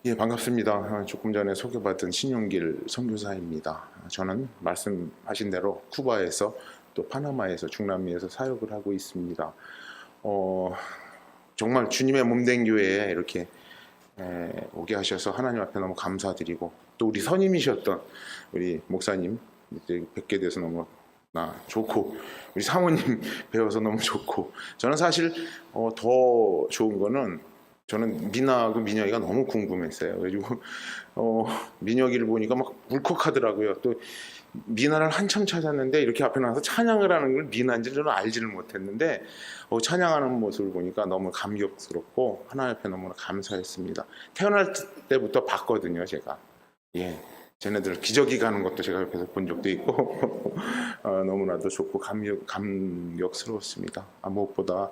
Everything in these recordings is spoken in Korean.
예, 반갑습니다. 조금 전에 소개받은 신용길 선교사입니다. 저는 말씀하신 대로 쿠바에서 또 파나마에서 중남미에서 사역을 하고 있습니다. 정말 주님의 몸된 교회에 이렇게 오게 하셔서 하나님 앞에 너무 감사드리고, 또 우리 선임이셨던 우리 목사님 뵙게 돼서 너무 좋고, 우리 사모님 배워서 너무 좋고, 저는 사실 더 좋은 거는, 저는 미나하고 민혁이가 너무 궁금했어요. 그래가지고 민혁이를 보니까 막 울컥하더라고요. 또 미나를 한참 찾았는데 이렇게 앞에 나와서 찬양을 하는 걸 미나인지 저는 알지를 못했는데 찬양하는 모습을 보니까 너무 감격스럽고 하나님 앞에 너무나 감사했습니다. 태어날 때부터 봤거든요, 제가. 예. 쟤네들 기저귀 가는 것도 제가 옆에서 본 적도 있고 너무나도 좋고 감격스러웠습니다. 무엇보다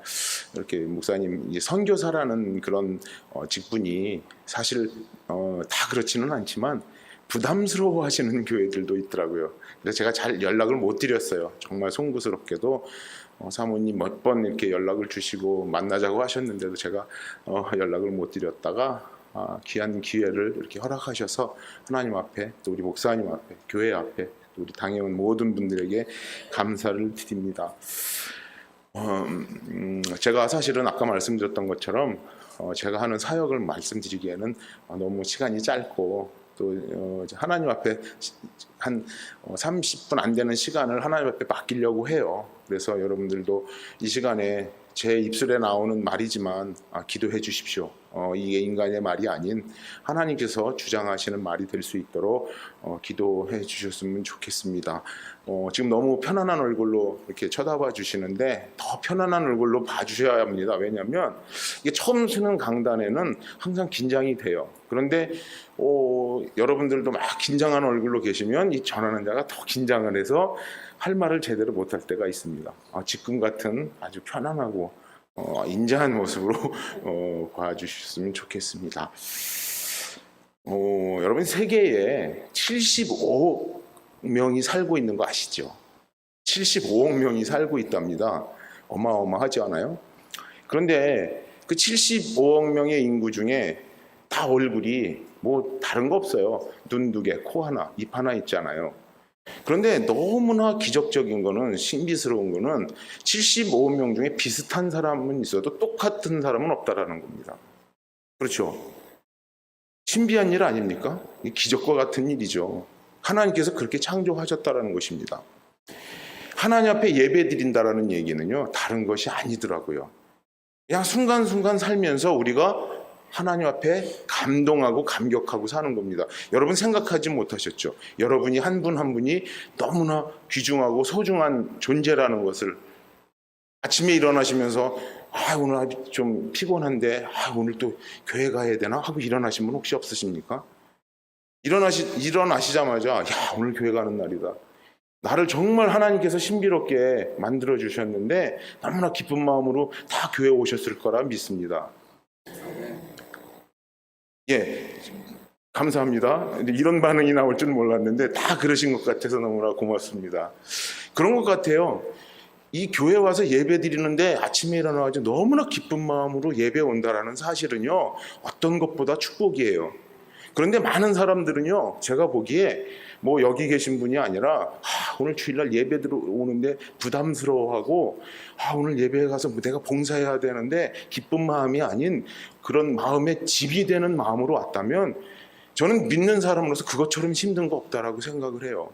이렇게 목사님 선교사라는 그런 직분이 사실 다 그렇지는 않지만 부담스러워 하시는 교회들도 있더라고요. 그래서 제가 잘 연락을 못 드렸어요. 정말 송구스럽게도 사모님 몇 번 이렇게 연락을 주시고 만나자고 하셨는데도 제가 연락을 못 드렸다가 귀한 기회를 이렇게 허락하셔서 하나님 앞에, 또 우리 목사님 앞에, 교회 앞에, 또 우리 당에 온 모든 분들에게 감사를 드립니다. 제가 사실은 아까 말씀드렸던 것처럼 제가 하는 사역을 말씀드리기에는 너무 시간이 짧고, 또 하나님 앞에 한 30분 안 되는 시간을 하나님 앞에 맡기려고 해요. 그래서 여러분들도 이 시간에 제 입술에 나오는 말이지만 기도해 주십시오. 이게 인간의 말이 아닌 하나님께서 주장하시는 말이 될 수 있도록 기도해 주셨으면 좋겠습니다. 지금 너무 편안한 얼굴로 이렇게 쳐다봐 주시는데 더 편안한 얼굴로 봐주셔야 합니다. 왜냐하면 이게 처음 쓰는 강단에는 항상 긴장이 돼요. 그런데 여러분들도 막 긴장한 얼굴로 계시면 이 전하는 자가 더 긴장을 해서 할 말을 제대로 못할 때가 있습니다. 지금 같은 아주 편안하고 인자한 모습으로 봐주셨으면 좋겠습니다. 여러분, 세계에 75억 명이 살고 있는 거 아시죠? 75억 명이 살고 있답니다. 어마어마하지 않아요? 그런데 그 75억 명의 인구 중에 다 얼굴이 뭐 다른 거 없어요. 눈 두 개, 코 하나, 입 하나 있잖아요. 그런데 너무나 기적적인 거는, 신비스러운 거는 75억 명 중에 비슷한 사람은 있어도 똑같은 사람은 없다라는 겁니다. 그렇죠? 신비한 일 아닙니까? 기적과 같은 일이죠. 하나님께서 그렇게 창조하셨다라는 것입니다. 하나님 앞에 예배 드린다라는 얘기는요, 다른 것이 아니더라고요. 그냥 순간순간 살면서 우리가 하나님 앞에 감동하고 감격하고 사는 겁니다. 여러분 생각하지 못하셨죠? 여러분이 한 분 한 분이 너무나 귀중하고 소중한 존재라는 것을, 아침에 일어나시면서 오늘 좀 피곤한데 오늘 또 교회 가야 되나 하고 일어나신 분 혹시 없으십니까? 일어나시자마자 야, 오늘 교회 가는 날이다. 나를 정말 하나님께서 신비롭게 만들어 주셨는데 너무나 기쁜 마음으로 다 교회 오셨을 거라 믿습니다. 예, 감사합니다. 이런 반응이 나올 줄 몰랐는데 다 그러신 것 같아서 너무나 고맙습니다. 그런 것 같아요. 이 교회 와서 예배 드리는데 아침에 일어나가지고 너무나 기쁜 마음으로 예배 온다라는 사실은요, 어떤 것보다 축복이에요. 그런데 많은 사람들은요, 제가 보기에 뭐 여기 계신 분이 아니라 오늘 주일날 예배 들어오는데 부담스러워하고 오늘 예배에 가서 내가 봉사해야 되는데 기쁜 마음이 아닌 그런 마음에 집이 되는 마음으로 왔다면, 저는 믿는 사람으로서 그것처럼 힘든 거 없다라고 생각을 해요.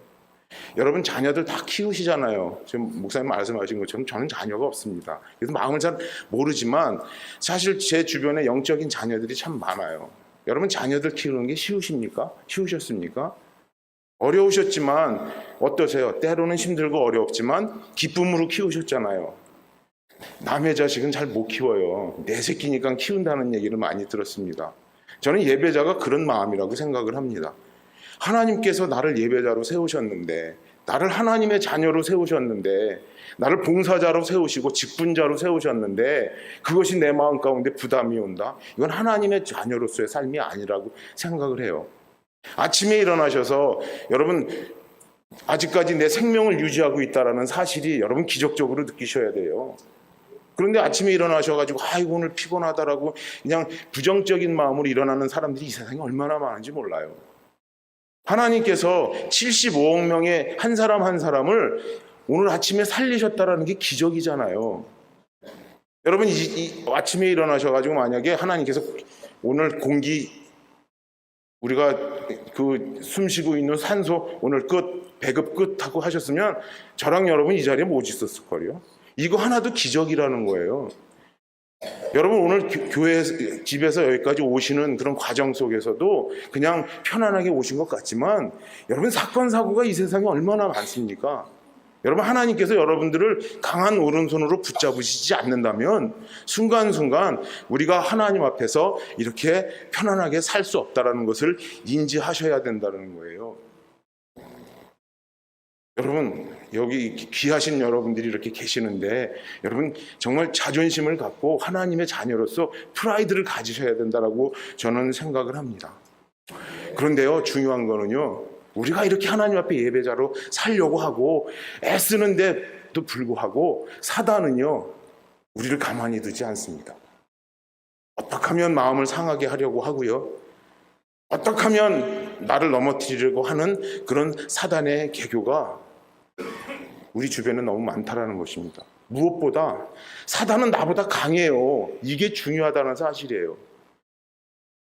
여러분 자녀들 다 키우시잖아요. 지금 목사님 말씀하신 것처럼 저는 자녀가 없습니다. 그래서 마음을 잘 모르지만 사실 제 주변에 영적인 자녀들이 참 많아요. 여러분 자녀들 키우는 게 쉬우십니까? 쉬우셨습니까? 어려우셨지만 어떠세요? 때로는 힘들고 어렵지만 기쁨으로 키우셨잖아요. 남의 자식은 잘 못 키워요. 내 새끼니까 키운다는 얘기를 많이 들었습니다. 저는 예배자가 그런 마음이라고 생각을 합니다. 하나님께서 나를 예배자로 세우셨는데, 나를 하나님의 자녀로 세우셨는데, 나를 봉사자로 세우시고 직분자로 세우셨는데 그것이 내 마음 가운데 부담이 온다? 이건 하나님의 자녀로서의 삶이 아니라고 생각을 해요. 아침에 일어나셔서 여러분 아직까지 내 생명을 유지하고 있다는 사실이 여러분 기적적으로 느끼셔야 돼요. 그런데 아침에 일어나셔가지고 아이고 오늘 피곤하다라고 그냥 부정적인 마음으로 일어나는 사람들이 이 세상에 얼마나 많은지 몰라요. 하나님께서 75억 명의 한 사람 한 사람을 오늘 아침에 살리셨다라는 게 기적이잖아요. 여러분 이 아침에 일어나셔가지고 만약에 하나님께서 오늘 공기 우리가 그 숨쉬고 있는 산소 오늘 끝 배급 끝 하고 하셨으면 저랑 여러분 이 자리에 못 있었을 거예요. 이거 하나도 기적이라는 거예요. 여러분 오늘 교회 집에서 여기까지 오시는 그런 과정 속에서도 그냥 편안하게 오신 것 같지만 여러분 사건 사고가 이 세상에 얼마나 많습니까? 여러분 하나님께서 여러분들을 강한 오른손으로 붙잡으시지 않는다면 순간순간 우리가 하나님 앞에서 이렇게 편안하게 살 수 없다는 것을 인지하셔야 된다는 거예요. 여러분 여기 귀하신 여러분들이 이렇게 계시는데 여러분 정말 자존심을 갖고 하나님의 자녀로서 프라이드를 가지셔야 된다고 저는 생각을 합니다. 그런데요 중요한 거는요 우리가 이렇게 하나님 앞에 예배자로 살려고 하고 애쓰는데도 불구하고 사단은요 우리를 가만히 두지 않습니다. 어떻게 하면 마음을 상하게 하려고 하고요, 어떻게 하면 나를 넘어뜨리려고 하는 그런 사단의 계교가 우리 주변에 너무 많다라는 것입니다. 무엇보다 사단은 나보다 강해요. 이게 중요하다는 사실이에요.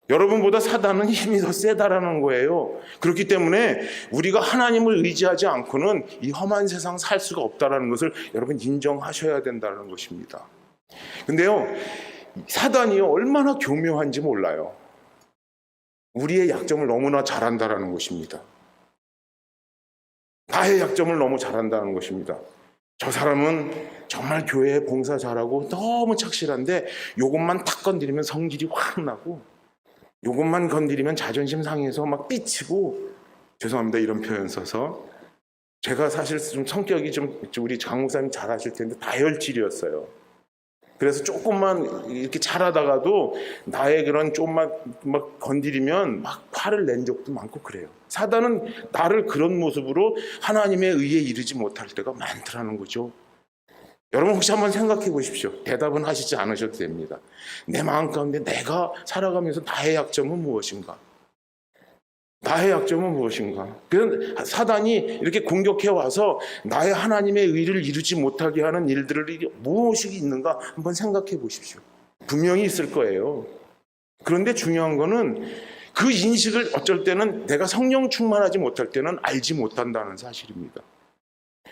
여러분보다 사단은 힘이 더 세다라는 거예요. 그렇기 때문에 우리가 하나님을 의지하지 않고는 이 험한 세상 살 수가 없다라는 것을 여러분 인정하셔야 된다는 것입니다. 근데요 사단이요 얼마나 교묘한지 몰라요. 우리의 약점을 너무나 잘한다라는 것입니다. 나의 약점을 너무 잘한다는 것입니다. 저 사람은 정말 교회에 봉사 잘하고 너무 착실한데 요것만 탁 건드리면 성질이 확 나고 요것만 건드리면 자존심 상해서 막 삐치고, 죄송합니다 이런 표현 써서, 제가 사실 좀 성격이 좀 우리 장 목사님 잘 아실 텐데 다혈질이었어요. 그래서 조금만 이렇게 잘하다가도 나의 그런 좀만 막 건드리면 막 화를 낸 적도 많고 그래요. 사단은 나를 그런 모습으로 하나님의 의에 이르지 못할 때가 많더라는 거죠. 여러분 혹시 한번 생각해 보십시오. 대답은 하시지 않으셔도 됩니다. 내 마음 가운데 내가 살아가면서 나의 약점은 무엇인가? 나의 약점은 무엇인가? 그런 사단이 이렇게 공격해 와서 나의 하나님의 의를 이루지 못하게 하는 일들이 무엇이 있는가 한번 생각해 보십시오. 분명히 있을 거예요. 그런데 중요한 거는 그 인식을 어쩔 때는 내가 성령 충만하지 못할 때는 알지 못한다는 사실입니다.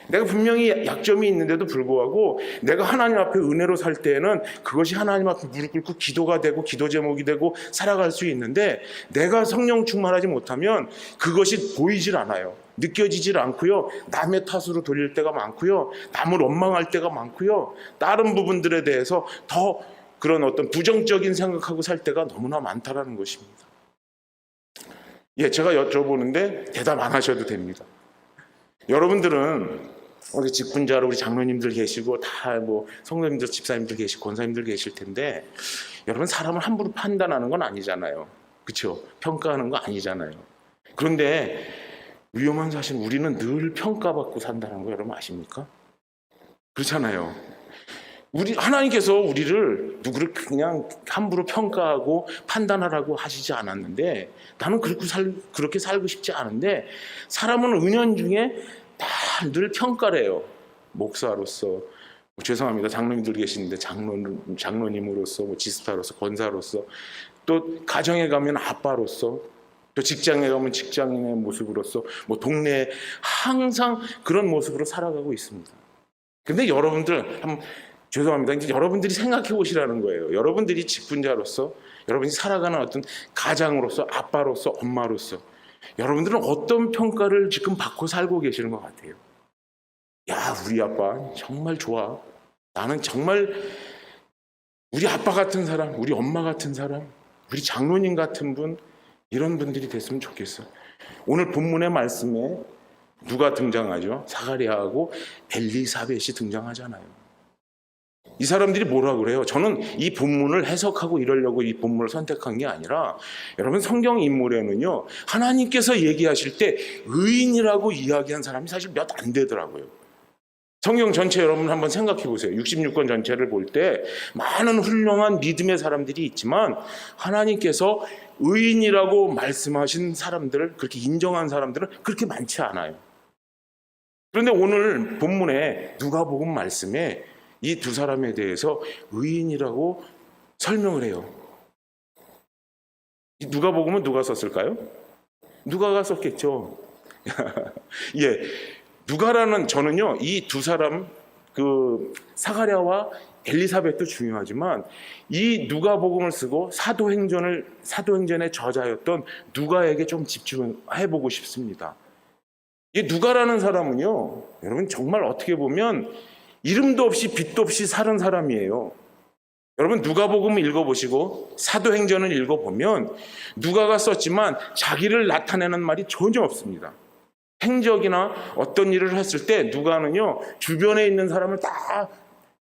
내가 분명히 약점이 있는데도 불구하고 내가 하나님 앞에 은혜로 살 때에는 그것이 하나님 앞에 무릎 꿇고 기도가 되고 기도 제목이 되고 살아갈 수 있는데, 내가 성령 충만하지 못하면 그것이 보이질 않아요. 느껴지질 않고요. 남의 탓으로 돌릴 때가 많고요. 남을 원망할 때가 많고요. 다른 부분들에 대해서 더 그런 어떤 부정적인 생각하고 살 때가 너무나 많다라는 것입니다. 예, 제가 여쭤보는데 대답 안 하셔도 됩니다. 여러분들은 우리 직분자로 우리 장로님들 계시고 다 뭐 성도님들, 집사님들 계시고 권사님들 계실 텐데, 여러분 사람을 함부로 판단하는 건 아니잖아요. 그렇죠? 평가하는 거 아니잖아요. 그런데 위험한 사실, 우리는 늘 평가받고 산다는 거 여러분 아십니까? 그렇잖아요. 우리 하나님께서 우리를 누구를 그냥 함부로 평가하고 판단하라고 하시지 않았는데, 나는 그렇게 살고 싶지 않은데, 사람은 은연중에 다 늘 평가를 해요. 목사로서, 죄송합니다 장로님들 계시는데 장로님으로서, 뭐 지스타로서, 권사로서, 또 가정에 가면 아빠로서, 또 직장에 가면 직장인의 모습으로서, 뭐 동네에 항상 그런 모습으로 살아가고 있습니다. 근데 여러분들 죄송합니다. 이제 여러분들이 생각해 보시라는 거예요. 여러분들이 직분자로서, 여러분이 살아가는 어떤 가장으로서, 아빠로서, 엄마로서, 여러분들은 어떤 평가를 지금 받고 살고 계시는 것 같아요? 야, 우리 아빠 정말 좋아. 나는 정말 우리 아빠 같은 사람, 우리 엄마 같은 사람, 우리 장로님 같은 분, 이런 분들이 됐으면 좋겠어. 오늘 본문의 말씀에 누가 등장하죠? 사가랴하고 엘리사벳이 등장하잖아요. 이 사람들이 뭐라 그래요? 저는 이 본문을 해석하고 이러려고 이 본문을 선택한 게 아니라, 여러분 성경 인물에는요 하나님께서 얘기하실 때 의인이라고 이야기한 사람이 사실 몇 안 되더라고요. 성경 전체 여러분 한번 생각해 보세요. 66권 전체를 볼 때 많은 훌륭한 믿음의 사람들이 있지만 하나님께서 의인이라고 말씀하신 사람들, 그렇게 인정한 사람들은 그렇게 많지 않아요. 그런데 오늘 본문에 누가복음 말씀에 이 두 사람에 대해서 의인이라고 설명을 해요. 누가복음은 누가 썼을까요? 누가가 썼겠죠. 예, 누가라는, 저는요 이 두 사람, 그 사가랴와 엘리사벳도 중요하지만 이 누가복음을 쓰고 사도행전의 저자였던 누가에게 좀 집중해 보고 싶습니다. 이 누가라는 사람은요, 여러분 정말 어떻게 보면 이름도 없이 빛도 없이 사는 사람이에요. 여러분 누가복음을 읽어보시고 사도행전을 읽어보면 누가가 썼지만 자기를 나타내는 말이 전혀 없습니다. 행적이나 어떤 일을 했을 때 누가는요, 주변에 있는 사람을 다,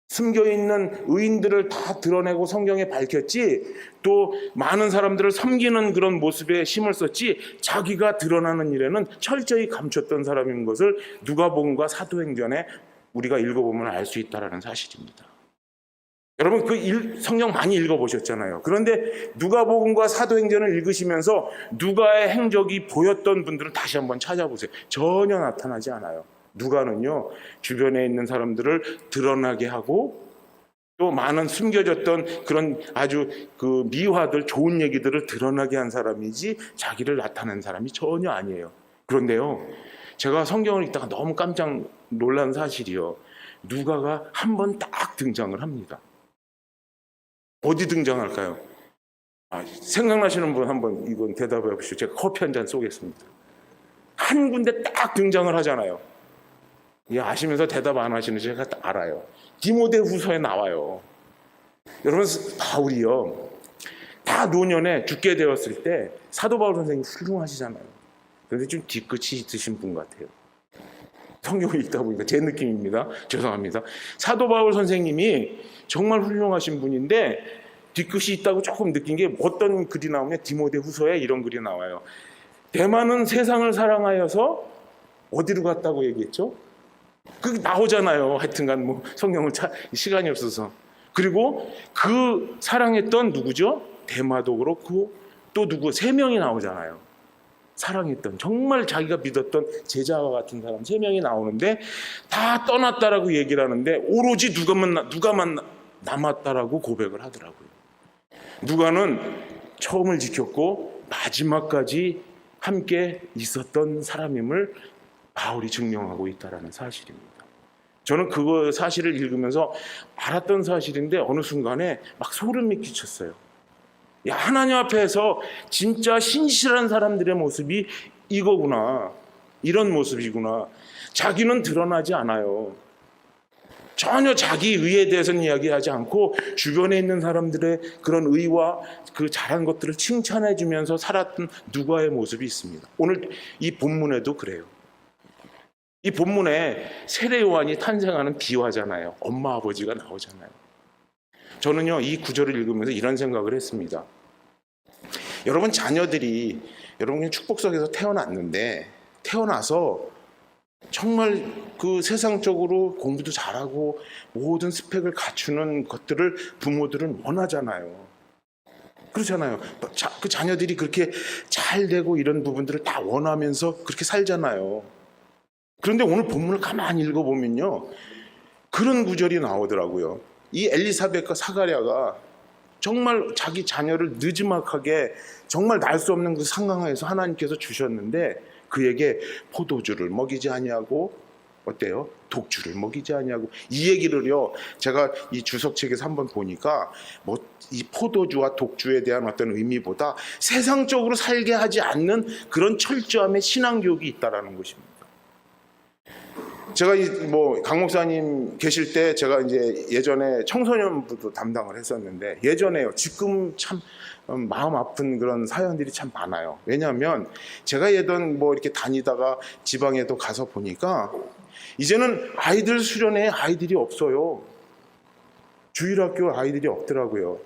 숨겨있는 의인들을 다 드러내고 성경에 밝혔지, 또 많은 사람들을 섬기는 그런 모습에 힘을 썼지, 자기가 드러나는 일에는 철저히 감췄던 사람인 것을 누가복음과 사도행전에 우리가 읽어보면 알 수 있다는 사실입니다. 여러분 성경 많이 읽어보셨잖아요. 그런데 누가복음과 사도행전을 읽으시면서 누가의 행적이 보였던 분들은 다시 한번 찾아보세요. 전혀 나타나지 않아요. 누가는요, 주변에 있는 사람들을 드러나게 하고 또 많은 숨겨졌던 그런 아주 그 미화들, 좋은 얘기들을 드러나게 한 사람이지 자기를 나타낸 사람이 전혀 아니에요. 그런데요, 제가 성경을 읽다가 너무 깜짝 놀란 사실이요, 누가가 한 번 딱 등장을 합니다. 어디 등장할까요? 생각나시는 분 한번 이건 대답해 보시죠. 제가 커피 한 잔 쏘겠습니다. 한 군데 딱 등장을 하잖아요. 아시면서 대답 안 하시는 제가 알아요. 디모데후서에 나와요. 여러분 바울이요, 다 노년에 죽게 되었을 때 사도 바울 선생님이 훌륭하시잖아요. 그런데 좀 뒤끝이 있으신 분 같아요. 성경을 읽다 보니까 제 느낌입니다. 죄송합니다. 사도 바울 선생님이 정말 훌륭하신 분인데 뒤끝이 있다고 조금 느낀 게, 어떤 글이 나오면 디모데후서에 이런 글이 나와요. 대만은 세상을 사랑하여서 어디로 갔다고 얘기했죠? 그게 나오잖아요. 하여튼간 뭐 성경을 시간이 없어서. 그리고 그 사랑했던 누구죠? 데마도 그렇고 또 누구, 3명이 나오잖아요. 사랑했던, 정말 자기가 믿었던 제자와 같은 사람 3명이 나오는데 다 떠났다라고 얘기를 하는데 오로지 누가만 남았다라고 고백을 하더라고요. 누가는 처음을 지켰고 마지막까지 함께 있었던 사람임을 바울이 증명하고 있다는 사실입니다. 저는 그거 사실을 읽으면서 알았던 사실인데 어느 순간에 막 소름이 끼쳤어요. 하나님 앞에서 진짜 신실한 사람들의 모습이 이거구나, 이런 모습이구나. 자기는 드러나지 않아요. 전혀 자기 의에 대해서는 이야기하지 않고 주변에 있는 사람들의 그런 의와 그 잘한 것들을 칭찬해 주면서 살았던 누가의 모습이 있습니다. 오늘 이 본문에도 그래요. 이 본문에 세례 요한이 탄생하는 비화잖아요. 엄마 아버지가 나오잖아요. 저는요, 이 구절을 읽으면서 이런 생각을 했습니다. 여러분 자녀들이 여러분 축복석에서 태어났는데, 태어나서 정말 그 세상적으로 공부도 잘하고 모든 스펙을 갖추는 것들을 부모들은 원하잖아요. 그렇잖아요. 그 자녀들이 그렇게 잘 되고 이런 부분들을 다 원하면서 그렇게 살잖아요. 그런데 오늘 본문을 가만히 읽어보면요, 그런 구절이 나오더라고요. 이 엘리사벳과 사가랴가 정말 자기 자녀를 느지막하게 정말 날 수 없는 그 상황에서 하나님께서 주셨는데 그에게 포도주를 먹이지 아니하고 어때요? 독주를 먹이지 아니하고. 이 얘기를요, 제가 이 주석책에서 한번 보니까 이 포도주와 독주에 대한 어떤 의미보다 세상적으로 살게 하지 않는 그런 철저함의 신앙교육이 있다라는 것입니다. 제가 강 목사님 계실 때 제가 이제 예전에 청소년부도 담당을 했었는데, 예전에요, 지금 참 마음 아픈 그런 사연들이 참 많아요. 왜냐하면 제가 예전 이렇게 다니다가 지방에도 가서 보니까 이제는 아이들 수련회에 아이들이 없어요. 주일학교 아이들이 없더라고요.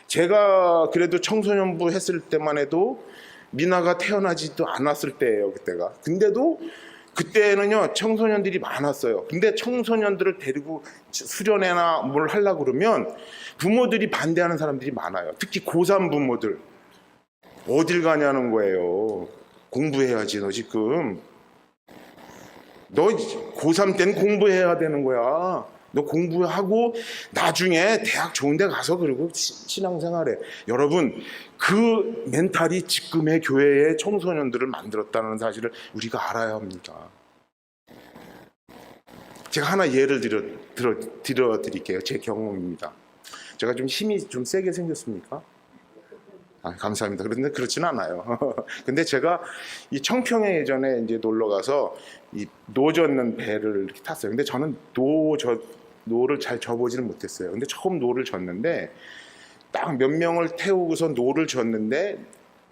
제가 그래도 청소년부 했을 때만 해도 미나가 태어나지도 않았을 때예요, 그때가. 근데도 그때는요 청소년들이 많았어요. 근데 청소년들을 데리고 수련회나 뭘 하려고 그러면 부모들이 반대하는 사람들이 많아요. 특히 고3 부모들. 어딜 가냐는 거예요. 공부해야지. 너 지금 너 고3 때는 공부해야 되는 거야. 너 공부하고 나중에 대학 좋은 데 가서 그리고 신앙생활해. 여러분, 그 멘탈이 지금의 교회의 청소년들을 만들었다는 사실을 우리가 알아야 합니다. 제가 하나 예를 드릴게요. 제 경험입니다. 제가 좀 힘이 좀 세게 생겼습니까? 감사합니다. 그런데 그렇진 않아요. 근데 제가 이 청평에 예전에 이제 놀러 가서 이 노 젓는 배를 이렇게 탔어요. 근데 저는 노를 잘 젓보지는 못했어요. 근데 처음 노를 젓는데 딱 몇 명을 태우고서 노를 젓는데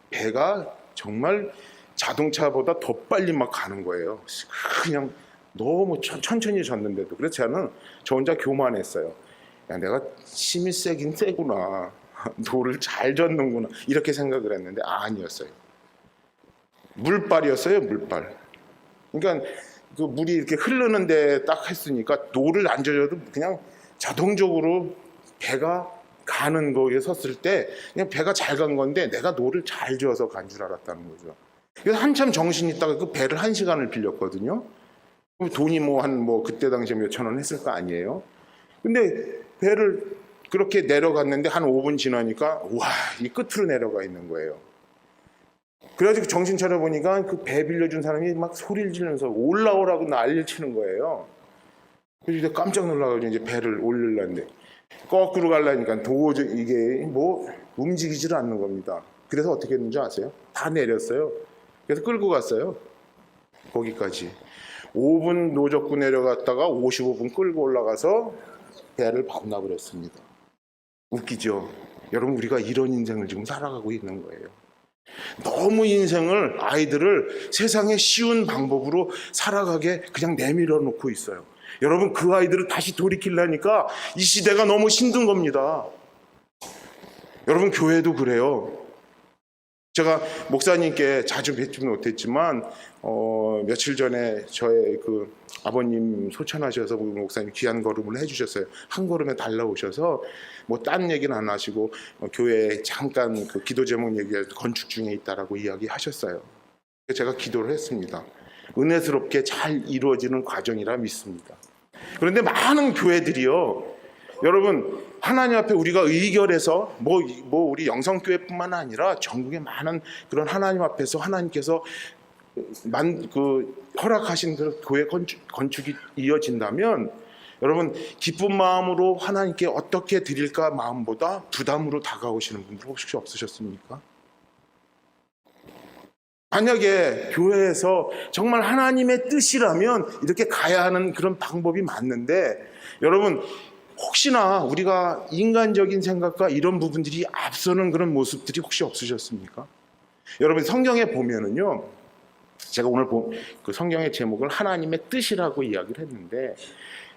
배가 정말 자동차보다 더 빨리 막 가는 거예요. 그냥 너무 천천히 젓는데도. 그래서 저는 저 혼자 교만했어요. 야, 내가 힘이 세긴 세구나. 노를 잘 젓는구나. 이렇게 생각을 했는데 아니었어요. 물발이었어요. 물발. 그러니까 그 물이 이렇게 흐르는데 딱 했으니까 노를 안 젓어도 그냥 자동적으로 배가 가는 거에 섰을 때 그냥 배가 잘 간 건데 내가 노를 잘 저어서 간 줄 알았다는 거죠. 그래서 한참 정신이 있다가 그 배를 1시간을 빌렸거든요. 돈이 그때 당시에 몇천 원 했을 거 아니에요. 근데 배를 그렇게 내려갔는데 한 5분 지나니까 이 끝으로 내려가 있는 거예요. 그래가지고 정신 차려보니까 그 배 빌려준 사람이 막 소리를 지르면서 올라오라고 난리를 치는 거예요. 그래서 이제 깜짝 놀라가지고 이제 배를 올리려는데 거꾸로 가려니까 도저히 이게 움직이질 않는 겁니다. 그래서 어떻게 했는지 아세요? 다 내렸어요. 그래서 끌고 갔어요. 거기까지. 5분 노젓고 내려갔다가 55분 끌고 올라가서 배를 반납을했습니다. 웃기죠? 여러분, 우리가 이런 인생을 지금 살아가고 있는 거예요. 너무 아이들을 세상의 쉬운 방법으로 살아가게 그냥 내밀어 놓고 있어요. 여러분, 그 아이들을 다시 돌이키려니까 이 시대가 너무 힘든 겁니다. 여러분, 교회도 그래요. 제가 목사님께 자주 뵙지는 못했지만 며칠 전에 저의 그 아버님 소천하셔서 목사님 귀한 걸음을 해주셨어요. 한 걸음에 달라오셔서 딴 얘기는 안 하시고 교회에 잠깐 그 기도 제목 얘기해서 건축 중에 있다라고 이야기하셨어요. 제가 기도를 했습니다. 은혜스럽게 잘 이루어지는 과정이라 믿습니다. 그런데 많은 교회들이요, 여러분, 하나님 앞에 우리가 의결해서 우리 영성교회뿐만 아니라 전국의 많은 그런 하나님 앞에서 하나님께서 허락하신 그 교회 건축이 이어진다면 여러분, 기쁜 마음으로 하나님께 어떻게 드릴까 마음보다 부담으로 다가오시는 분들 혹시 없으셨습니까? 만약에 교회에서 정말 하나님의 뜻이라면 이렇게 가야 하는 그런 방법이 맞는데, 여러분, 혹시나 우리가 인간적인 생각과 이런 부분들이 앞서는 그런 모습들이 혹시 없으셨습니까? 여러분, 성경에 보면은요, 제가 오늘 그 성경의 제목을 하나님의 뜻이라고 이야기를 했는데,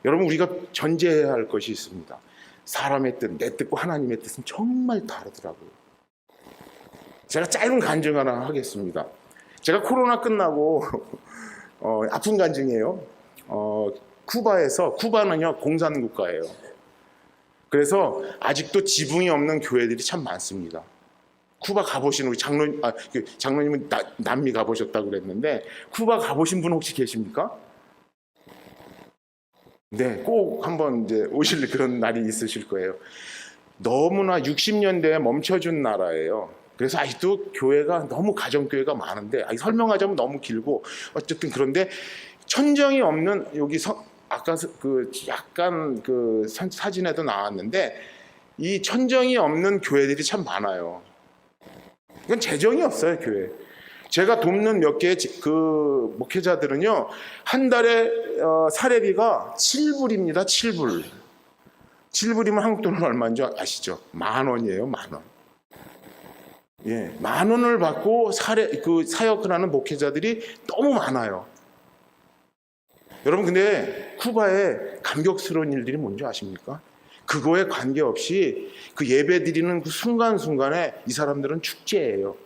여러분, 우리가 전제해야 할 것이 있습니다. 사람의 뜻, 내 뜻과 하나님의 뜻은 정말 다르더라고요. 제가 짧은 간증 하나 하겠습니다. 제가 코로나 끝나고 아픈 간증이에요. 쿠바는요 공산국가예요. 그래서 아직도 지붕이 없는 교회들이 참 많습니다. 쿠바 가보신 우리 장로님은 남미 가보셨다고 그랬는데 쿠바 가보신 분 혹시 계십니까? 네, 꼭 한번 이제 오실 그런 날이 있으실 거예요. 너무나 60년대에 멈춰준 나라예요. 그래서 아직도 교회가 너무 가정교회가 많은데 설명하자면 너무 길고 어쨌든 그런데 천정이 없는 아까 약간 사진에도 나왔는데 이 천정이 없는 교회들이 참 많아요. 이건 재정이 없어요, 교회. 제가 돕는 몇 개의 그 목회자들은요, 한 달에 사례비가 7불입니다. 7불. 7불이면 한국 돈은 얼마인지 아시죠? 10,000원이에요, 10,000원. 예, 10,000원을 받고 사역을 하는 목회자들이 너무 많아요. 여러분, 근데 쿠바에 감격스러운 일들이 뭔지 아십니까? 그거에 관계없이 그 예배 드리는 그 순간순간에 이 사람들은 축제예요.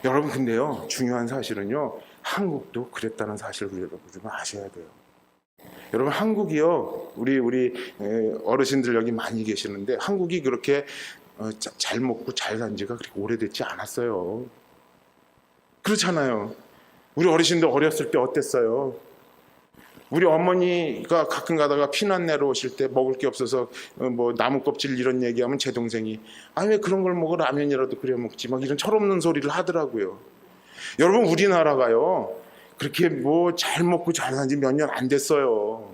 여러분, 근데요, 중요한 사실은요, 한국도 그랬다는 사실을 여러분 좀 아셔야 돼요. 여러분, 한국이요, 우리 어르신들 여기 많이 계시는데 한국이 그렇게 잘 먹고 잘 산 지가 그렇게 오래됐지 않았어요. 그렇잖아요. 우리 어르신들 어렸을 때 어땠어요? 우리 어머니가 가끔 가다가 피난 내려오실 때 먹을 게 없어서 뭐 나무 껍질 이런 얘기하면 제 동생이 왜 그런 걸 먹어, 라면이라도 끓여 먹지, 막 이런 철없는 소리를 하더라고요. 여러분, 우리나라가요 그렇게 뭐 잘 먹고 잘 산 지 몇 년 안 됐어요.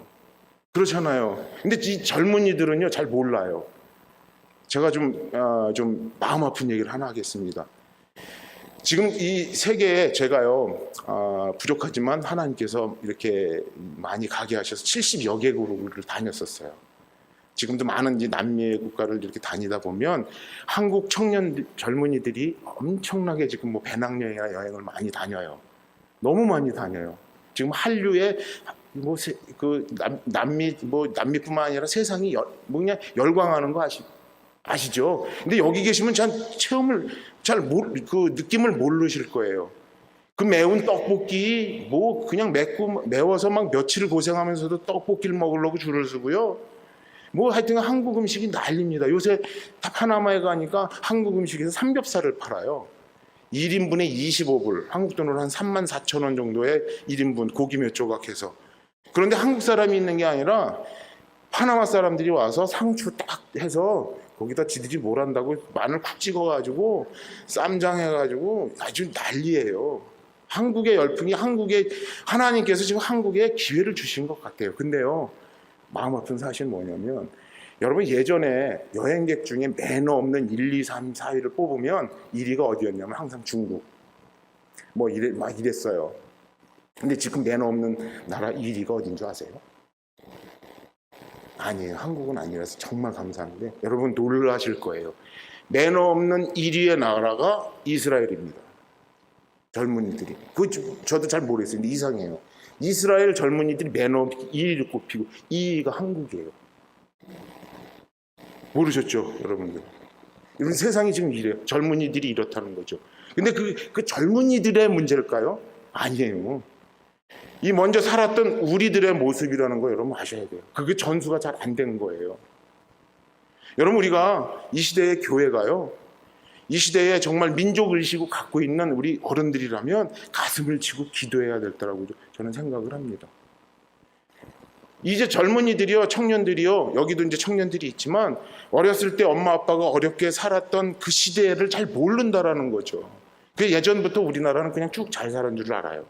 그렇잖아요. 근데 이 젊은이들은요 잘 몰라요. 제가 좀 마음 아픈 얘기를 하나 하겠습니다. 지금 이 세계에 제가요 부족하지만 하나님께서 이렇게 많이 가게 하셔서 70여 개국을 다녔었어요. 지금도 많은 남미의 국가를 이렇게 다니다 보면 한국 청년 젊은이들이 엄청나게 지금 뭐 배낭여행이나 여행을 많이 다녀요. 너무 많이 다녀요. 지금 한류에 남미뿐만 아니라 세상이 그냥 열광하는 거 아시죠? 근데 여기 계시면 그 느낌을 모르실 거예요. 그 매운 떡볶이 뭐 그냥 매워서 막 며칠 고생하면서도 떡볶이를 먹으려고 줄을 서고요. 뭐 하여튼 한국 음식이 난립니다. 요새 파나마에 가니까 한국 음식에서 삼겹살을 팔아요. 1인분에 25불, 한국 돈으로 한 34,000원 정도의 1인분 고기 몇 조각 해서. 그런데 한국 사람이 있는 게 아니라 파나마 사람들이 와서 상추 딱 해서 거기다 지들이 뭘 한다고 마늘 쿡 찍어가지고 쌈장 해가지고 아주 난리예요. 한국의 열풍이, 하나님께서 지금 한국에 기회를 주신 것 같아요. 근데요, 마음 아픈 사실은 뭐냐면, 여러분, 예전에 여행객 중에 매너 없는 1, 2, 3, 4위를 뽑으면 1위가 어디였냐면 항상 중국 막 이랬어요. 근데 지금 매너 없는 나라 1위가 어딘 줄 아세요? 아니에요. 한국은 아니라서 정말 감사한데 여러분 놀라실 거예요. 매너 없는 1위의 나라가 이스라엘입니다. 젊은이들이. 저도 잘 모르겠어요. 근데 이상해요. 이스라엘 젊은이들이 매너 없게 1위를 꼽히고 2위가 한국이에요. 모르셨죠, 여러분들? 이런 세상이 지금 이래요. 젊은이들이 이렇다는 거죠. 근데 그 젊은이들의 문제일까요? 아니에요. 이 먼저 살았던 우리들의 모습이라는 거 여러분 아셔야 돼요. 그게 전수가 잘 안 된 거예요. 여러분, 우리가 이 시대의 교회가요, 이 시대에 정말 민족의식을 갖고 있는 우리 어른들이라면 가슴을 치고 기도해야 될 거라고 저는 생각을 합니다. 이제 젊은이들이요, 청년들이요, 여기도 이제 청년들이 있지만 어렸을 때 엄마 아빠가 어렵게 살았던 그 시대를 잘 모른다라는 거죠. 그 예전부터 우리나라는 그냥 쭉 잘 살은 줄 알아요.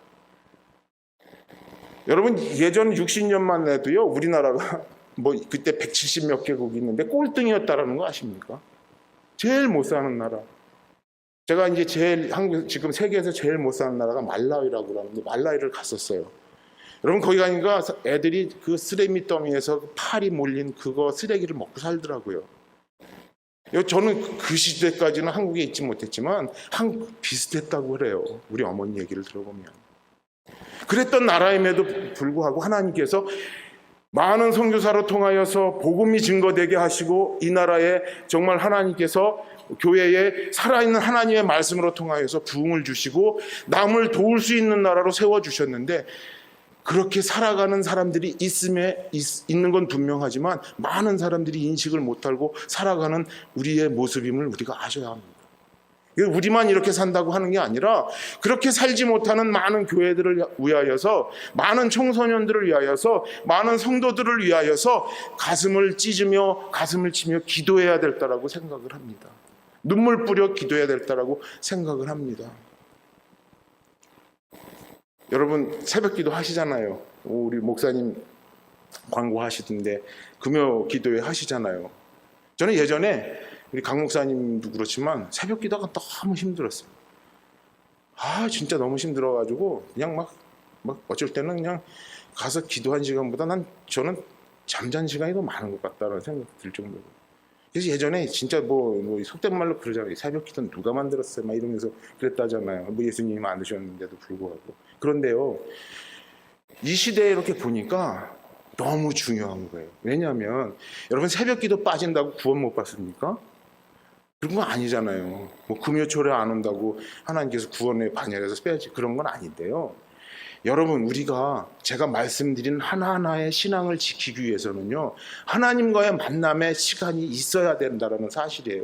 여러분, 예전 60년만 해도요 우리나라가 뭐 그때 170 몇 개국이 있는데 꼴등이었다라는 거 아십니까? 제일 못 사는 나라. 제가 이제 지금 세계에서 제일 못 사는 나라가 말라위라고 그러는데 말라위를 갔었어요. 여러분, 거기 가니까 애들이 그 쓰레미 더미에서 팔이 몰린 그거 쓰레기를 먹고 살더라고요. 저는 그 시대까지는 한국에 있지 못했지만 한국 비슷했다고 그래요. 우리 어머니 얘기를 들어보면. 그랬던 나라임에도 불구하고 하나님께서 많은 선교사로 통하여서 복음이 증거되게 하시고 이 나라에 정말 하나님께서 교회에 살아있는 하나님의 말씀으로 통하여서 부흥을 주시고 남을 도울 수 있는 나라로 세워주셨는데, 그렇게 살아가는 사람들이 있는 건 분명하지만 많은 사람들이 인식을 못하고 살아가는 우리의 모습임을 우리가 아셔야 합니다. 우리만 이렇게 산다고 하는 게 아니라 그렇게 살지 못하는 많은 교회들을 위하여서, 많은 청소년들을 위하여서, 많은 성도들을 위하여서 가슴을 찢으며 가슴을 치며 기도해야 될 거라고 생각을 합니다. 눈물 뿌려 기도해야 될 거라고 생각을 합니다. 여러분, 새벽기도 하시잖아요. 우리 목사님 광고하시던데 금요 기도회 하시잖아요. 저는 예전에 우리 강 목사님도 그렇지만 새벽 기도가 너무 힘들었어요. 진짜 너무 힘들어가지고 그냥 막 어쩔 때는 그냥 가서 기도한 시간보다 저는 잠잔 시간이 더 많은 것 같다는 생각이 들 정도로. 그래서 예전에 진짜 뭐 속된 말로 그러잖아요. 새벽 기도는 누가 만들었어요? 막 이러면서 그랬다잖아요. 뭐 예수님이 만드셨는데도 불구하고. 그런데요, 이 시대에 이렇게 보니까 너무 중요한 거예요. 왜냐하면 여러분, 새벽 기도 빠진다고 구원 못 받습니까? 그런 건 아니잖아요. 뭐 금요초래 안 온다고 하나님께서 구원에 반열에서 빼야지, 그런 건 아닌데요. 여러분, 우리가 제가 말씀드린 하나하나의 신앙을 지키기 위해서는요, 하나님과의 만남의 시간이 있어야 된다는 사실이에요.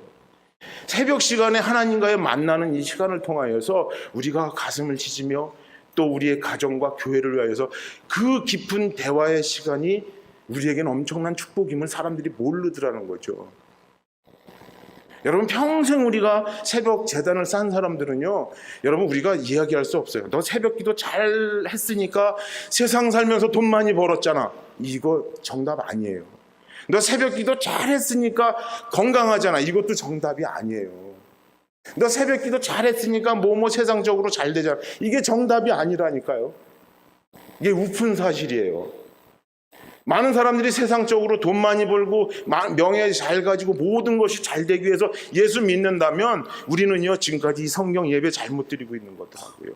새벽 시간에 하나님과의 만나는 이 시간을 통하여서 우리가 가슴을 치지며 또 우리의 가정과 교회를 위하여서 그 깊은 대화의 시간이 우리에게는 엄청난 축복임을 사람들이 모르더라는 거죠. 여러분, 평생 우리가 새벽 제단을 쌓은 사람들은요, 여러분, 우리가 이야기할 수 없어요. 너 새벽 기도 잘 했으니까 세상 살면서 돈 많이 벌었잖아. 이거 정답 아니에요. 너 새벽 기도 잘 했으니까 건강하잖아. 이것도 정답이 아니에요. 너 새벽 기도 잘 했으니까 뭐 세상적으로 잘 되잖아. 이게 정답이 아니라니까요. 이게 우픈 사실이에요. 많은 사람들이 세상적으로 돈 많이 벌고 명예 잘 가지고 모든 것이 잘 되기 위해서 예수 믿는다면 우리는요, 지금까지 이 성경 예배 잘못 드리고 있는 것도 하고요.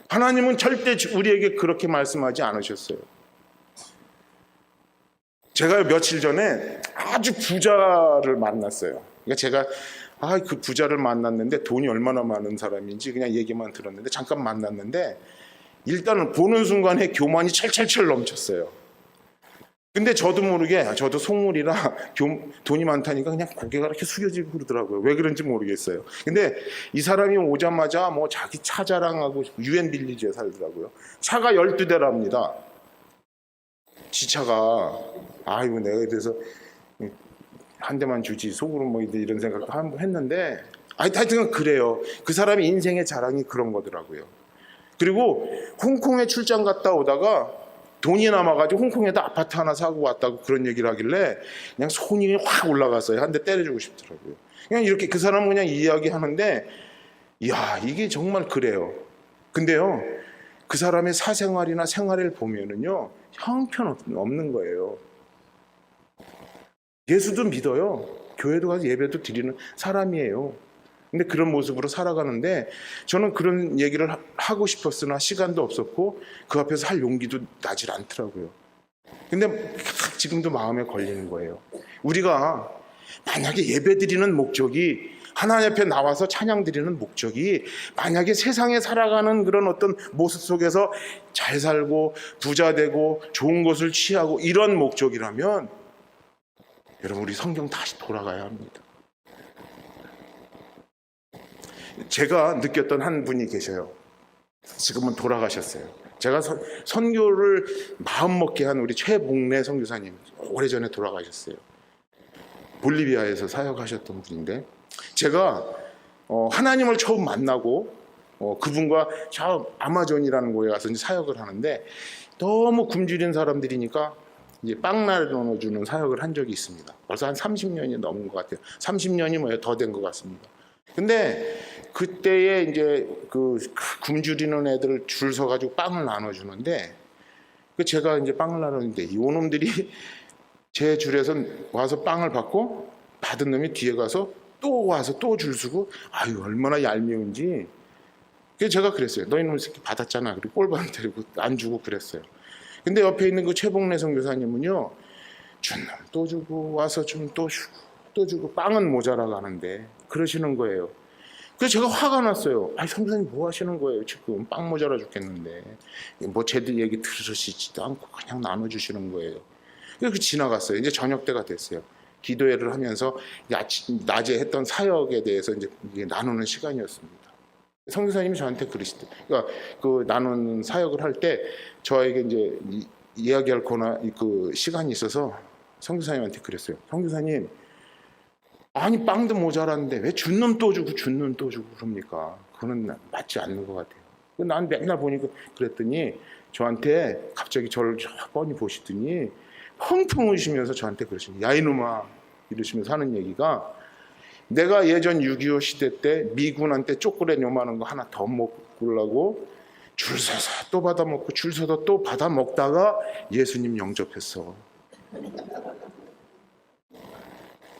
하나님은 절대 우리에게 그렇게 말씀하지 않으셨어요. 제가 며칠 전에 아주 부자를 만났어요. 그러니까 제가 그 부자를 만났는데 돈이 얼마나 많은 사람인지 그냥 얘기만 들었는데 잠깐 만났는데 일단은 보는 순간에 교만이 철철철 넘쳤어요. 근데 저도 모르게, 저도 속물이라 돈이 많다니까 그냥 고개가 이렇게 숙여지고 그러더라고요. 왜 그런지 모르겠어요. 근데 이 사람이 오자마자 뭐 자기 차 자랑하고 유엔 빌리지에 살더라고요. 차가 12대랍니다. 지차가. 아이고, 내가 그래서 한 대만 주지 속으로 뭐 이런 생각도 한번 했는데, 하여튼 그래요. 그 사람의 인생의 자랑이 그런 거더라고요. 그리고 홍콩에 출장 갔다 오다가 돈이 남아가지고 홍콩에다 아파트 하나 사고 왔다고 그런 얘기를 하길래 그냥 손이 확 올라갔어요. 한 대 때려주고 싶더라고요. 그냥 이렇게 그 사람은 그냥 이야기하는데, 이야, 이게 정말 그래요. 근데요, 그 사람의 사생활이나 생활을 보면은요, 형편없는 거예요. 예수도 믿어요. 교회도 가서 예배도 드리는 사람이에요. 근데 그런 모습으로 살아가는데 저는 그런 얘기를 하고 싶었으나 시간도 없었고 그 앞에서 할 용기도 나질 않더라고요. 근데 지금도 마음에 걸리는 거예요. 우리가 만약에 예배 드리는 목적이, 하나님 앞에 나와서 찬양 드리는 목적이 만약에 세상에 살아가는 그런 어떤 모습 속에서 잘 살고 부자 되고 좋은 것을 취하고 이런 목적이라면 여러분, 우리 성경 다시 돌아가야 합니다. 제가 느꼈던 한 분이 계셔요. 지금은 돌아가셨어요. 제가 선교를 마음먹게 한 우리 최복래 선교사님, 오래전에 돌아가셨어요. 볼리비아에서 사역하셨던 분인데, 제가 하나님을 처음 만나고 그분과 저 아마존이라는 곳에 가서 이제 사역을 하는데 너무 굶주린 사람들이니까 이제 빵 나눠주는 사역을 한 적이 있습니다. 벌써 한 30년이 넘은 것 같아요. 30년이 뭐 더 된 것 같습니다. 근데 그때에 이제 그 굶주리는 애들 줄 서가지고 빵을 나눠주는데, 제가 이제 빵을 나누는데 이 놈들이 제 줄에서 와서 빵을 받고 받은 놈이 뒤에 가서 또 와서 또 줄 서고, 아유, 얼마나 얄미운지. 그래서 제가 그랬어요. 너희 놈 새끼 받았잖아. 그리고 꼴밤 때리고 안 주고 그랬어요. 근데 옆에 있는 그 최복래 선교사님은요, 준 놈 또 주고 와서 좀 또 주고 또 주고 빵은 모자라 가는데 그러시는 거예요. 그래서 제가 화가 났어요. 아니, 선교사님 뭐 하시는 거예요? 지금 빵 모자라 죽겠는데 뭐 쟤들 얘기 들으시지도 않고 그냥 나눠주시는 거예요. 그래서 지나갔어요. 이제 저녁 때가 됐어요. 기도회를 하면서 낮에 했던 사역에 대해서 이제 나누는 시간이었습니다. 선교사님이 저한테 그러시대. 그러니까 그 나누는 사역을 할 때 저에게 이제 이야기할 그 시간이 있어서 선교사님한테 그랬어요. 선교사님, 아니 빵도 모자랐는데 왜 준 놈 또 주고 준 놈 또 주고 그럽니까? 그거는 맞지 않는 것 같아요. 난 맨날 보니까 그랬더니 저한테 갑자기 저를 뻔히 보시더니 펑펑 우시면서 저한테 그러시는, 야 이놈아, 이러시면서 하는 얘기가, 내가 예전 6.25 시대 때 미군한테 초콜릿 요만한 거 하나 더 먹으려고 줄 서서 또 받아 먹고 줄 서서 또 받아 먹다가 예수님 영접했어.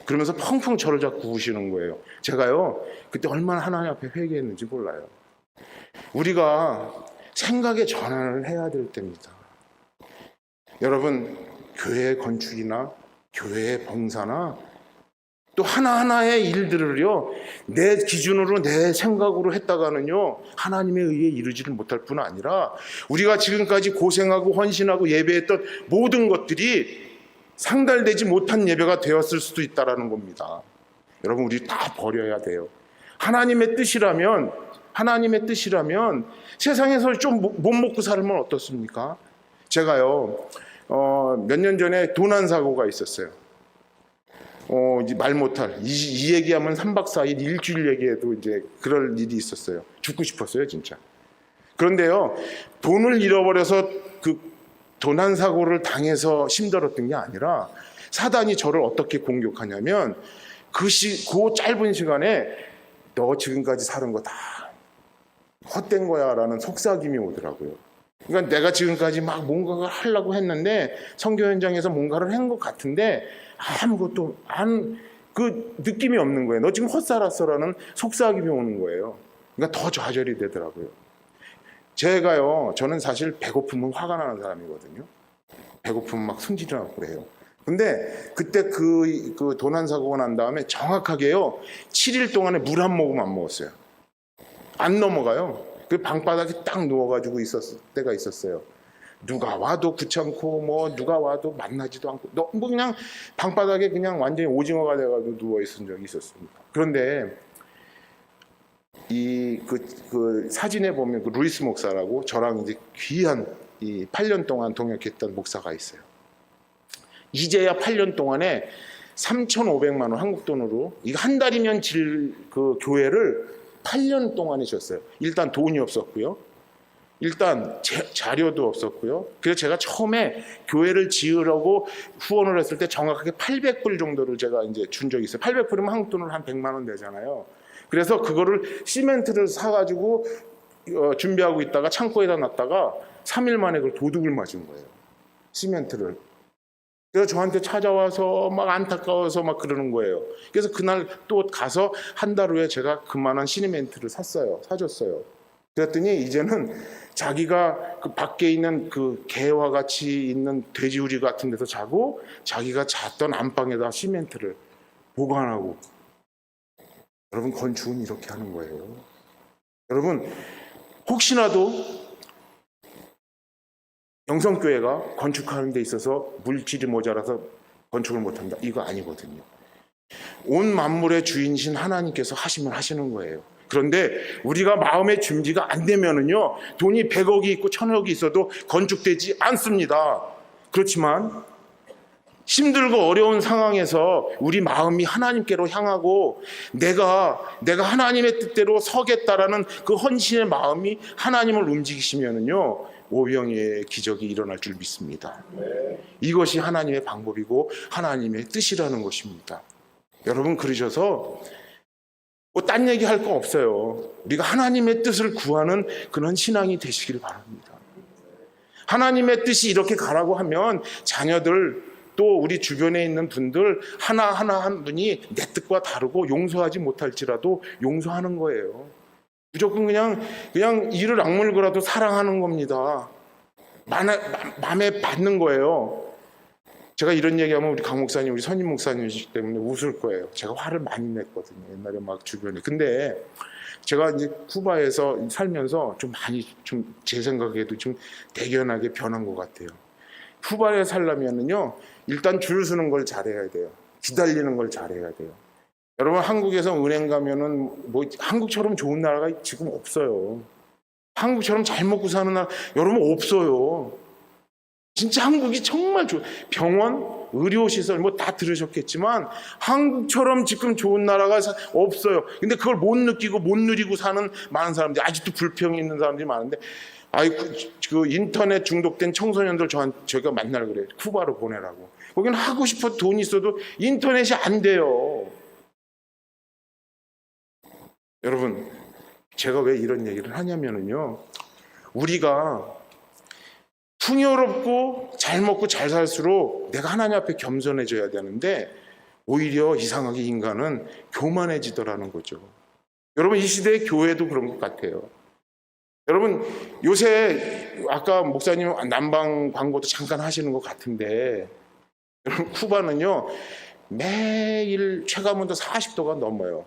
그러면서 펑펑 저를 자꾸 우시는 거예요. 제가요, 그때 얼마나 하나님 앞에 회개했는지 몰라요. 우리가 생각의 전환을 해야 될 때입니다. 여러분, 교회 건축이나 교회 봉사나 또 하나하나의 일들을요, 내 기준으로 내 생각으로 했다가는요, 하나님에 의해 이루지를 못할 뿐 아니라 우리가 지금까지 고생하고 헌신하고 예배했던 모든 것들이 상달되지 못한 예배가 되었을 수도 있다는 겁니다. 여러분, 우리 다 버려야 돼요. 하나님의 뜻이라면 세상에서 좀 못 먹고 살면 어떻습니까? 제가요, 몇 년 전에 도난 사고가 있었어요. 이제 말 못할 이 얘기하면 3박 4일 일주일 얘기해도 이제 그럴 일이 있었어요. 죽고 싶었어요, 진짜. 그런데요, 돈을 잃어버려서 그 도난 사고를 당해서 힘들었던 게 아니라 사단이 저를 어떻게 공격하냐면 그 짧은 시간에 너 지금까지 사는 거 다 헛된 거야 라는 속삭임이 오더라고요. 그러니까 내가 지금까지 막 뭔가를 하려고 했는데 선교 현장에서 뭔가를 한 것 같은데 아무것도 그 느낌이 없는 거예요. 너 지금 헛살았어라는 속삭임이 오는 거예요. 그러니까 더 좌절이 되더라고요. 저는 사실 배고프면 화가 나는 사람이거든요. 배고프면 막 승질나고 그래요. 근데 그때 그 도난 사고가 난 다음에 정확하게요, 7일 동안에 물 한 모금 안 먹었어요. 안 넘어가요. 그 방바닥에 딱 누워가지고 있었을 때가 있었어요. 누가 와도 귀찮고 누가 와도 만나지도 않고 뭐 그냥 방바닥에 그냥 완전히 오징어가 돼가지고 누워 있은 적이 있었습니다. 그런데 그 사진에 보면 그 루이스 목사라고 저랑 이제 귀한 8년 동안 동역했던 목사가 있어요. 이제야 8년 동안에 3,500만 원 한국 돈으로 이거 한 달이면 질 그 교회를 8년 동안에 줬어요. 일단 돈이 없었고요. 일단 자료도 없었고요. 그래서 제가 처음에 교회를 지으려고 후원을 했을 때 정확하게 800불 정도를 제가 이제 준 적이 있어요. 800불이면 한국 돈으로 한 100만 원 되잖아요. 그래서 그거를 시멘트를 사가지고 준비하고 있다가 창고에다 놨다가 3일 만에 그걸 도둑을 맞은 거예요. 시멘트를. 그래서 저한테 찾아와서 막 안타까워서 막 그러는 거예요. 그래서 그날 또 가서 한 달 후에 제가 그만한 시멘트를 사줬어요. 그랬더니 이제는 자기가 그 밖에 있는 그 개와 같이 있는 돼지우리 같은 데서 자고 자기가 잤던 안방에다 시멘트를 보관하고. 여러분, 건축은 이렇게 하는 거예요. 여러분, 혹시라도 영성교회가 건축하는 데 있어서 물질이 모자라서 건축을 못한다, 이거 아니거든요. 온 만물의 주인이신 하나님께서 하시면 하시는 거예요. 그런데 우리가 마음의 준비가 안 되면은요, 돈이 100억이 있고 1000억이 있어도 건축되지 않습니다. 그렇지만 힘들고 어려운 상황에서 우리 마음이 하나님께로 향하고 내가 하나님의 뜻대로 서겠다라는 그 헌신의 마음이 하나님을 움직이시면은요, 오병이의 기적이 일어날 줄 믿습니다. 이것이 하나님의 방법이고 하나님의 뜻이라는 것입니다. 여러분, 그러셔서 뭐 딴 얘기 할 거 없어요. 우리가 하나님의 뜻을 구하는 그런 신앙이 되시길 바랍니다. 하나님의 뜻이 이렇게 가라고 하면 자녀들 또 우리 주변에 있는 분들 하나하나 한 분이 내 뜻과 다르고 용서하지 못할지라도 용서하는 거예요. 무조건 그냥 이를 악물고라도 사랑하는 겁니다. 마음에 받는 거예요. 제가 이런 얘기하면 우리 강 목사님, 우리 선임 목사님이시기 때문에 웃을 거예요. 제가 화를 많이 냈거든요, 옛날에 막 주변에. 근데 제가 이제 쿠바에서 살면서 좀 많이 제 생각에도 좀 대견하게 변한 것 같아요. 쿠바에 살려면은요, 일단 줄 서는 걸 잘해야 돼요. 기다리는 걸 잘해야 돼요. 여러분, 한국에서 은행 가면은 뭐 한국처럼 좋은 나라가 지금 없어요. 한국처럼 잘 먹고 사는 나라 여러분 없어요. 진짜 한국이 정말 병원, 의료시설 뭐 다 들으셨겠지만 한국처럼 지금 좋은 나라가 없어요. 근데 그걸 못 느끼고 못 누리고 사는 많은 사람들이, 아직도 불평이 있는 사람들이 많은데, 그 인터넷 중독된 청소년들 제가 만날 그래요. 쿠바로 보내라고. 거기는 하고 싶어 돈이 있어도 인터넷이 안 돼요. 여러분, 제가 왜 이런 얘기를 하냐면요, 우리가 풍요롭고 잘 먹고 잘 살수록 내가 하나님 앞에 겸손해져야 되는데 오히려 이상하게 인간은 교만해지더라는 거죠. 여러분, 이 시대의 교회도 그런 것 같아요. 여러분, 요새 아까 목사님 난방 광고도 잠깐 하시는 것 같은데, 여러분, 쿠바는요 매일 체감온도 40도가 넘어요.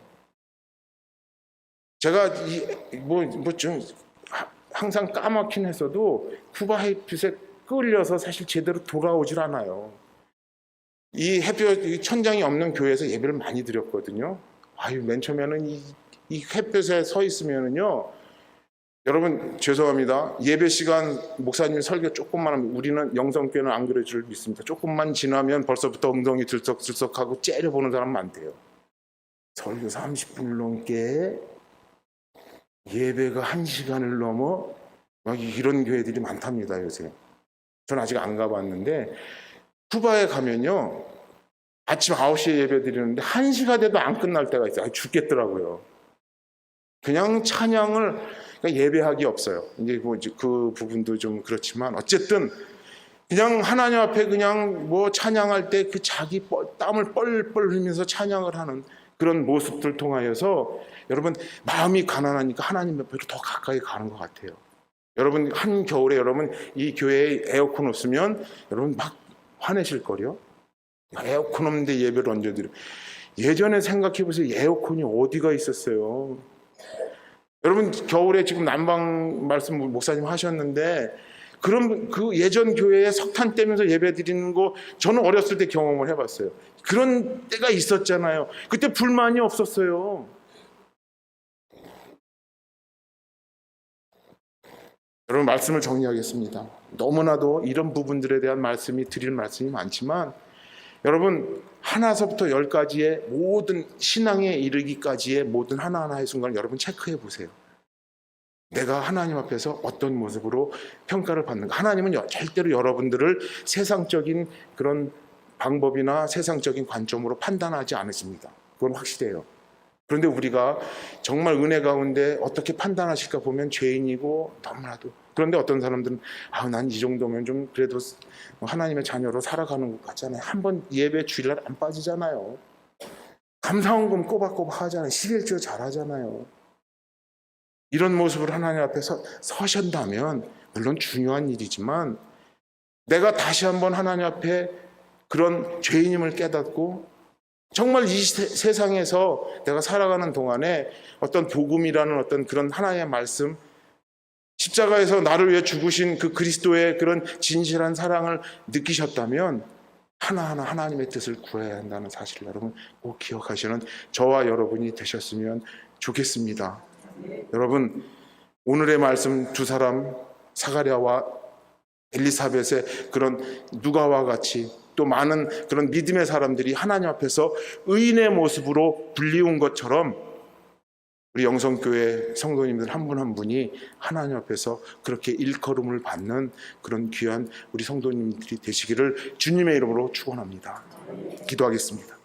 제가 좀 항상 까맣긴 했어도 쿠바 햇빛에 끌려서 사실 제대로 돌아오질 않아요. 이 햇볕, 천장이 없는 교회에서 예배를 많이 드렸거든요. 맨 처음에는 이 햇볕에 서 있으면은요, 여러분 죄송합니다. 예배 시간 목사님 설교 조금만 하면, 우리는 영성교회는 안 그럴 줄 믿습니다. 조금만 지나면 벌써부터 엉덩이 들썩들썩하고 째려보는 사람 많대요. 설교 30분을 넘게 예배가 1시간을 넘어 막 이런 교회들이 많답니다, 요새. 저는 아직 안 가봤는데 쿠바에 가면요, 아침 9시에 예배 드리는데 1시가 돼도 안 끝날 때가 있어요. 죽겠더라고요. 그냥 찬양을, 그러니까 예배하기 없어요. 이제 그 부분도 좀 그렇지만 어쨌든 그냥 하나님 앞에 그냥 찬양할 때 그 자기 땀을 뻘뻘 흘리면서 찬양을 하는 그런 모습들 통하여서 여러분 마음이 가난하니까 하나님 옆으로 더 가까이 가는 것 같아요. 여러분 한겨울에 여러분 이 교회에 에어컨 없으면 여러분 막 화내실 거요. 에어컨 없는데 예배를 언제 드려? 예전에 생각해 보세요. 에어컨이 어디가 있었어요? 여러분 겨울에 지금 난방 말씀 목사님 하셨는데, 그런 그 예전 교회에 석탄 떼면서 예배 드리는 거 저는 어렸을 때 경험을 해봤어요. 그런 때가 있었잖아요. 그때 불만이 없었어요. 여러분 말씀을 정리하겠습니다. 너무나도 이런 부분들에 대한 말씀이 드릴 말씀이 많지만, 여러분 하나서부터 10까지의 모든 신앙에 이르기까지의 모든 하나하나의 순간을 여러분 체크해 보세요. 내가 하나님 앞에서 어떤 모습으로 평가를 받는가. 하나님은 절대로 여러분들을 세상적인 그런 방법이나 세상적인 관점으로 판단하지 않으십니다. 그건 확실해요. 그런데 우리가 정말 은혜 가운데 어떻게 판단하실까 보면 죄인이고 너무나도. 그런데 어떤 사람들은 난 이 정도면 좀 그래도 하나님의 자녀로 살아가는 것 같잖아요. 한번 예배 주일날 안 빠지잖아요. 감사원금 꼬박꼬박 하잖아요. 11조 잘하잖아요. 이런 모습으로 하나님 앞에 서신다면 물론 중요한 일이지만, 내가 다시 한번 하나님 앞에 그런 죄인임을 깨닫고 정말 이 세상에서 내가 살아가는 동안에 어떤 복음이라는 어떤 그런 하나님의 말씀, 십자가에서 나를 위해 죽으신 그 그리스도의 그런 진실한 사랑을 느끼셨다면 하나하나 하나님의 뜻을 구해야 한다는 사실을 여러분 꼭 기억하시는 저와 여러분이 되셨으면 좋겠습니다. 여러분 오늘의 말씀 두 사람, 사가랴와 엘리사벳의 그런 누가와 같이 또 많은 그런 믿음의 사람들이 하나님 앞에서 의인의 모습으로 불리운 것처럼, 우리 영성교회 성도님들 한 분 한 분이 하나님 앞에서 그렇게 일컬음을 받는 그런 귀한 우리 성도님들이 되시기를 주님의 이름으로 축원합니다. 기도하겠습니다.